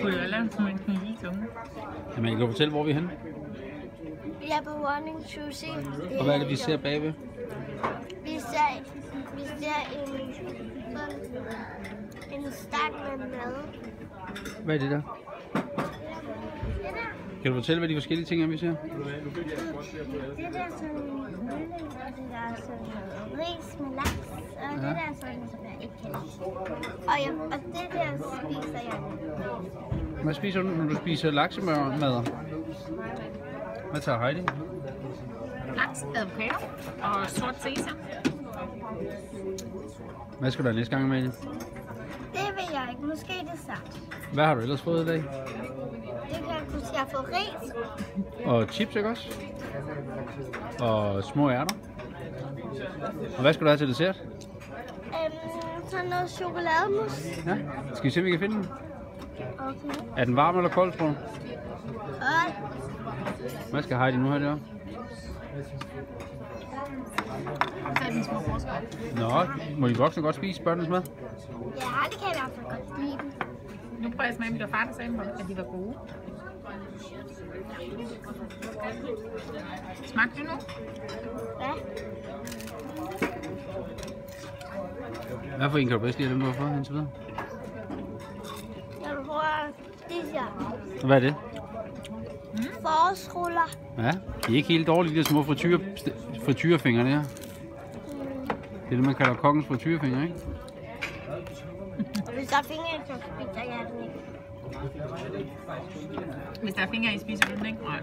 kunne jo lave som en lille tunge. Jamen, kan du fortælle, hvor vi er henne? Vi er på Running Sushi. Og hvad er det, vi ser bagved? Vi ser en stang med mad. Hvad er det der? Kan du fortælle, hvad de forskellige ting er, vi ser? Det der sådan kylling, og det der sådan ris med laks, og det der sådan, som jeg ikke kan lide. Og det der spiser jeg. Hvad spiser du, når du spiser laksemad? Hvad tager Heidi? Laks, avocado og sort sesam. Hvad skal du have næste gang med det? Det vil jeg ikke. Måske dessert. Hvad har du ellers fået i dag? Det kan jeg huske. Jeg har fået ris. Og chips, ikke også? Og små ærter. Og hvad skal du have til dessert? Sådan noget chokolademus. Ja. Skal vi se, om vi kan finde den? Okay. Er den varm eller kold, tror du? Kold. Hvad skal Heidi nu have der? Så er den små forskere. Nå, må de voksne godt spise børnenes mad? Ja, det kan jeg i hvert fald godt lide dem. Nu prøver jeg at smage dem, der far, der sagde mig, at de var gode. Smagte det nu? Hvad? Hvad for en kan du bedst lide dem, du har fået indtil videre? Jeg tror, de her Hvad er det? forårsruller. Ja, de er ikke helt dårlige, de der små frityrefingre der. Det er det, man kalder kongens frityrefingre, ikke? Hvis der er fingre, så spiser jeg den ikke. Hvis der er fingre i, spiser du den ikke? Nej.